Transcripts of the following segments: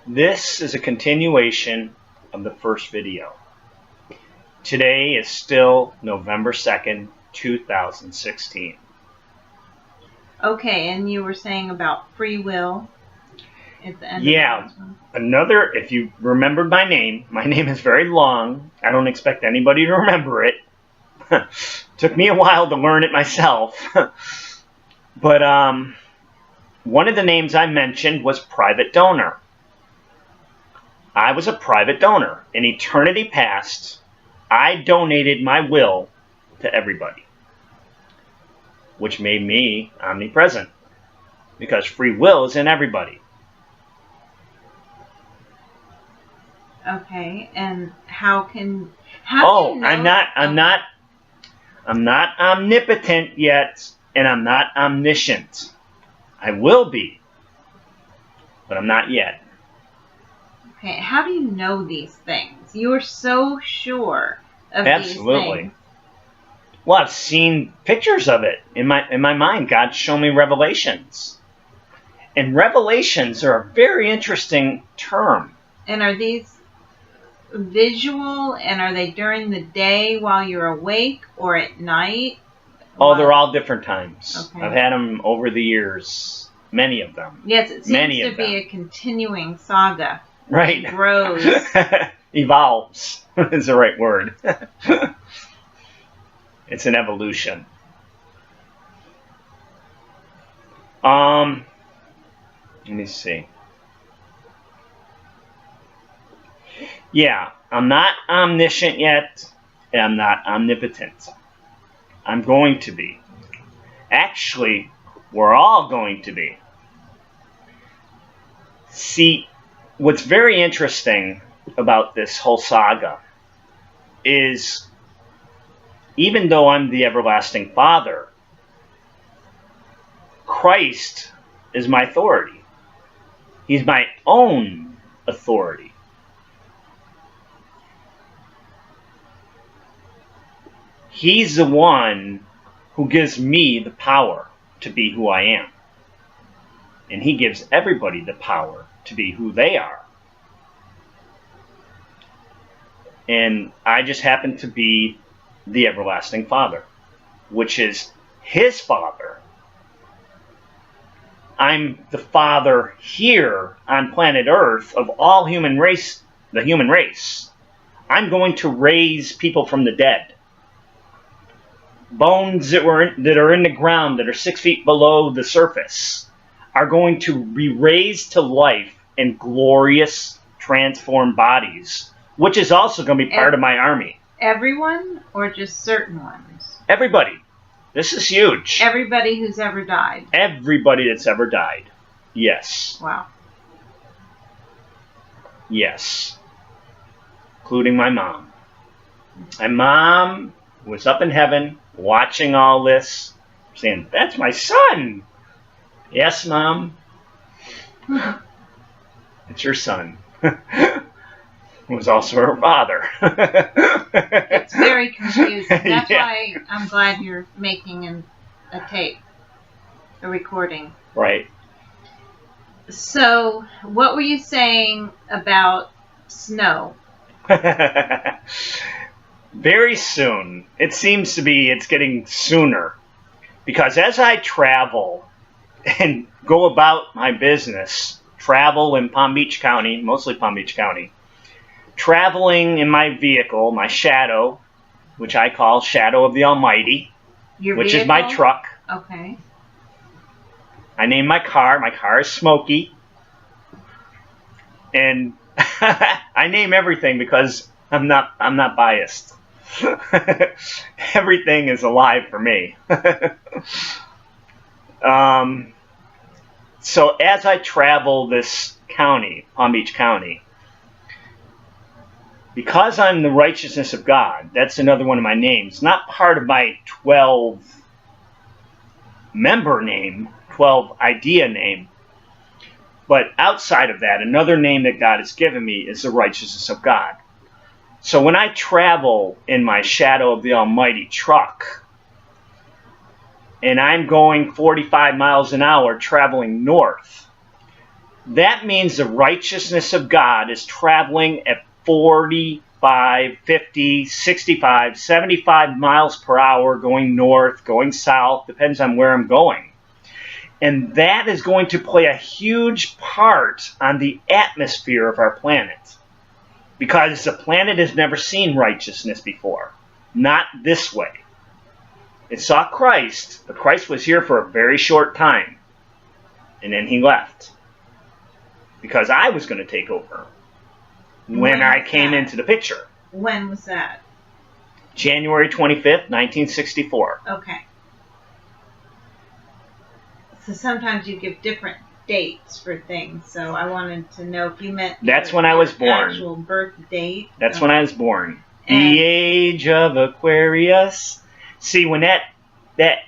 This is a continuation of the first video. Today is still November 2nd, 2016. Okay, and you were saying about free will at the end Yeah, of this one. if you remembered my name is very long. I don't expect anybody to remember it. Took me a while to learn it myself. But one of the names I mentioned was private donor. I was a private donor. In eternity past, I donated my will to everybody, which made me omnipresent, because free will is in everybody. Okay, and how do you know? I'm not omnipotent yet, and I'm not omniscient. I will be, but I'm not yet. Okay, how do you know these things? You are so sure of Absolutely. these things. Well, I've seen pictures of it in my mind. God's shown me revelations. And revelations are a very interesting term. And are these visual, and are they during the day while you're awake or at night? Oh, they're all different times. Okay. I've had them over the years. Many of them. Yes, it seems to be a continuing saga. Right. It grows. Evolves is the right word. It's an evolution. Let me see. Yeah, I'm not omniscient yet, and I'm not omnipotent. I'm going to be. Actually, we're all going to be. See, what's very interesting about this whole saga is, even though I'm the everlasting Father, Christ is my authority. He's my own authority. He's the one who gives me the power to be who I am. And he gives everybody the power to be who they are. And I just happen to be the everlasting Father, which is his Father. I'm the Father here on planet Earth of all the human race. I'm going to raise people from the dead. Bones that are in the ground, that are 6 feet below the surface, are going to be raised to life in glorious, transformed bodies, which is also going to be part of my army. Everyone, or just certain ones? Everybody. This is huge. Everybody who's ever died. Everybody that's ever died. Yes. Wow. Yes. Including my mom. My mom was up in heaven watching all this, saying, "That's my son." Yes, Mom. It's your son. Who was also her father. It's very confusing. That's Yeah. why I'm glad you're making a tape, a recording. Right. So, what were you saying about snow? Very soon. It seems to be it's getting sooner. Because as I travel and go about my business, travel in Palm Beach County, mostly Palm Beach County, traveling in my vehicle, my shadow, which I call Shadow of the Almighty, which is my truck. Okay. I named my car. My car is Smokey. And I name everything because I'm not biased. Everything is alive for me. So as I travel this county, Palm Beach County, because I'm the righteousness of God, that's another one of my names, not part of my 12-member name, 12-idea name, but outside of that, another name that God has given me is the righteousness of God. So when I travel in my Shadow of the Almighty truck, and I'm going 45 miles an hour traveling north, that means the righteousness of God is traveling at 45, 50, 65, 75 miles per hour, going north, going south, depends on where I'm going. And that is going to play a huge part on the atmosphere of our planet. Because the planet has never seen righteousness before. Not this way. It saw Christ, but Christ was here for a very short time. And then he left. Because I was going to take over when I came into the picture. When was that? January 25th, 1964. Okay. So sometimes you give different dates for things, so I wanted to know if you meant that's when I was born. Actual birth date. That's when I was born. The age of Aquarius. See, when that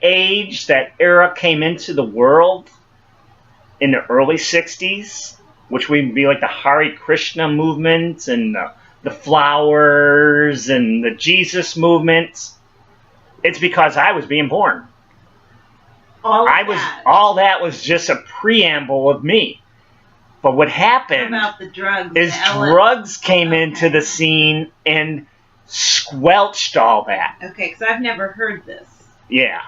age, that era came into the world in the early 60s, which would be like the Hare Krishna movement and the flowers and the Jesus movement, it's because I was being born. All that was just a preamble of me. But what happened about the drugs, is drugs came into the scene and squelched all that. Okay, because I've never heard this. Yeah.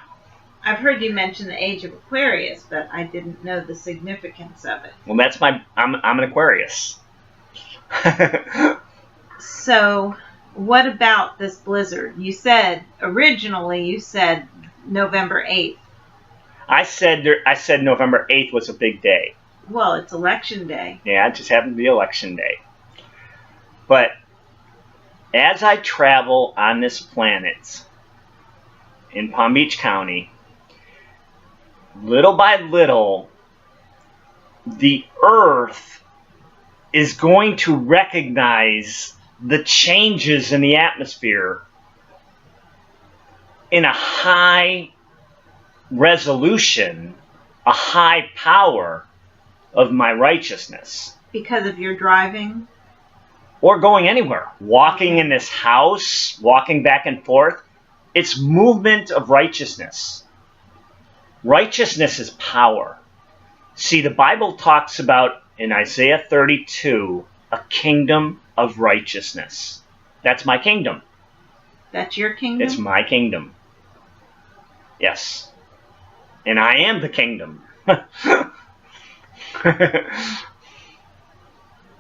I've heard you mention the age of Aquarius, but I didn't know the significance of it. Well, that's I'm an Aquarius. So, what about this blizzard? You said originally November 8th. I said November 8th was a big day. Well, it's election day. Yeah, it just happened to be election day. But as I travel on this planet in Palm Beach County, little by little, the Earth is going to recognize the changes in the atmosphere in a high resolution, a high power of my righteousness. Because of your driving? Or going anywhere. Walking in this house, walking back and forth. It's movement of righteousness. Righteousness is power. See, the Bible talks about, in Isaiah 32, a kingdom of righteousness. That's my kingdom. That's your kingdom? It's my kingdom. Yes. And I am the kingdom.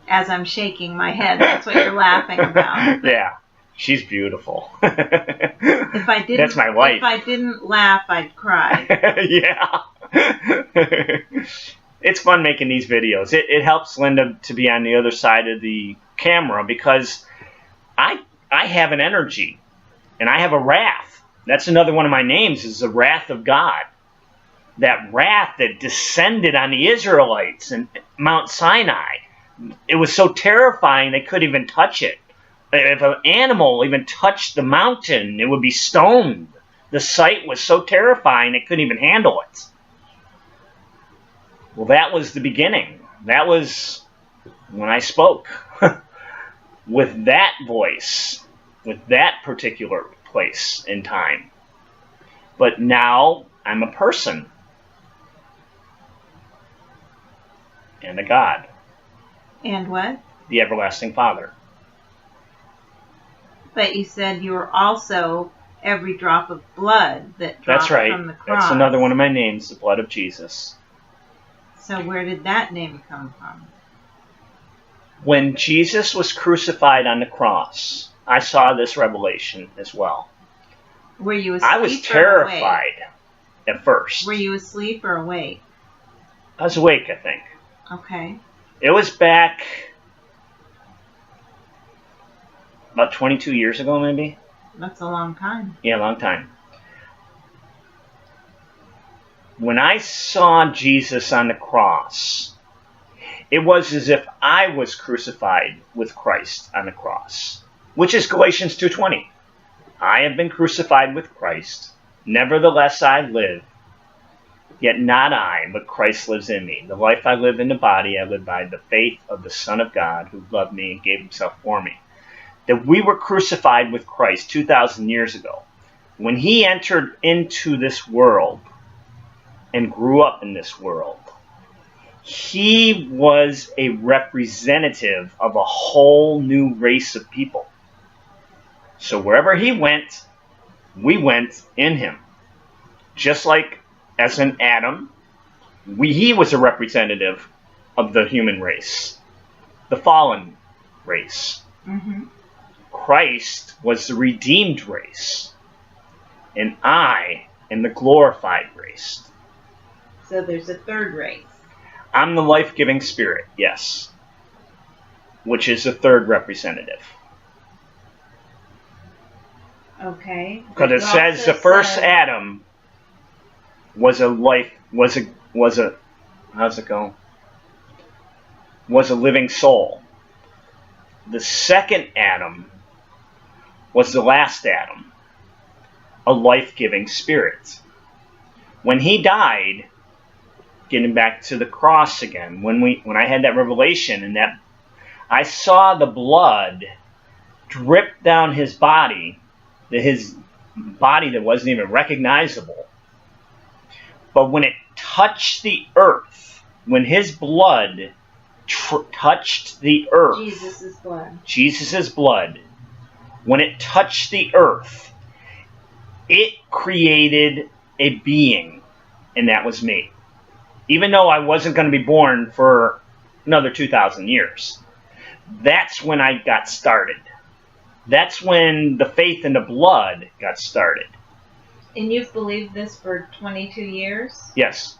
As I'm shaking my head, that's what you're laughing about. Yeah. She's beautiful. That's my wife. If I didn't laugh, I'd cry. Yeah. It's fun making these videos. It helps Linda to be on the other side of the camera because I have an energy and I have a wrath. That's another one of my names, is the wrath of God. That wrath that descended on the Israelites in Mount Sinai. It was so terrifying they couldn't even touch it. If an animal even touched the mountain, it would be stoned. The sight was so terrifying they couldn't even handle it. Well, that was the beginning. That was when I spoke. With that voice, with that particular place in time. But now I'm a person. And a God. And what? The everlasting Father. But you said you were also every drop of blood that dropped from the cross. That's another one of my names, the blood of Jesus. So where did that name come from? When Jesus was crucified on the cross, I saw this revelation as well. Were you asleep? I was terrified at first. Were you asleep or awake? I was awake, I think. Okay. It was back about 22 years ago, maybe. That's a long time. Yeah, a long time. When I saw Jesus on the cross, it was as if I was crucified with Christ on the cross, which is Galatians 2:20. I have been crucified with Christ. Nevertheless I live. Yet not I, but Christ lives in me. The life I live in the body, I live by the faith of the Son of God who loved me and gave himself for me. That we were crucified with Christ 2,000 years ago. When he entered into this world and grew up in this world, he was a representative of a whole new race of people. So wherever he went, we went in him. Just like as an Adam, he was a representative of the human race, the fallen race. Mm-hmm. Christ was the redeemed race, and I am the glorified race. So there's a third race. I'm the life-giving spirit, yes, which is the third representative. Okay. Because it says the first Adam was a how's it go? Was a living soul. The second Adam was the last Adam, a life-giving spirit. When he died, getting back to the cross again, when I had that revelation and that I saw the blood drip down his body that wasn't even recognizable. But when it touched the earth, when his blood touched the earth, Jesus' blood, when it touched the earth, it created a being, and that was me. Even though I wasn't going to be born for another 2,000 years. That's when I got started. That's when the faith in the blood got started. And you've believed this for 22 years? Yes.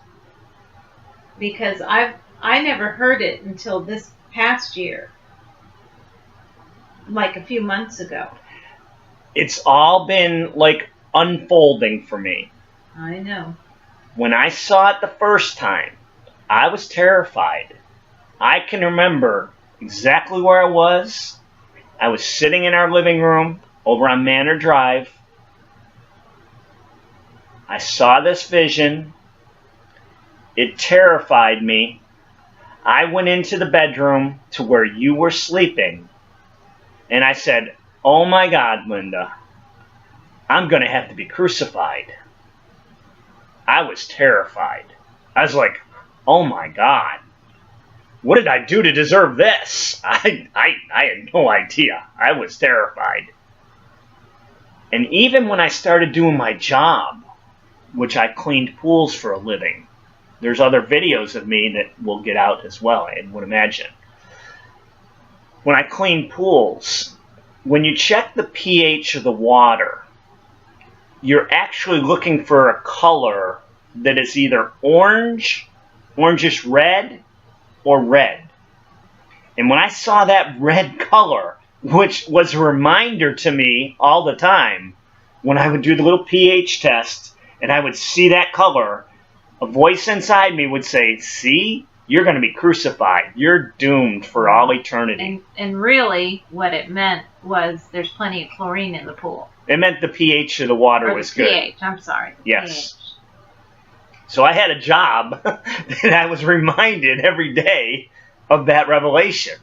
Because I never heard it until this past year. Like a few months ago. It's all been like unfolding for me. I know. When I saw it the first time, I was terrified. I can remember exactly where I was. I was sitting in our living room over on Manor Drive. I saw this vision. It terrified me. I went into the bedroom to where you were sleeping, and I said, "Oh my God, Linda, I'm going to have to be crucified." I was terrified. I was like, "Oh my God, what did I do to deserve this?" I had no idea. I was terrified. And even when I started doing my job, which I cleaned pools for a living, there's other videos of me that will get out as well, I would imagine. When I clean pools, when you check the pH of the water, you're actually looking for a color that is either orange, orangish red, or red. And when I saw that red color, which was a reminder to me all the time, when I would do the little pH test and I would see that color, a voice inside me would say, "See, you're going to be crucified. You're doomed for all eternity." And really, what it meant was there's plenty of chlorine in the pool. It meant the pH of the water was good. pH, I'm sorry. Yes. pH. So I had a job that I was reminded every day of that revelation.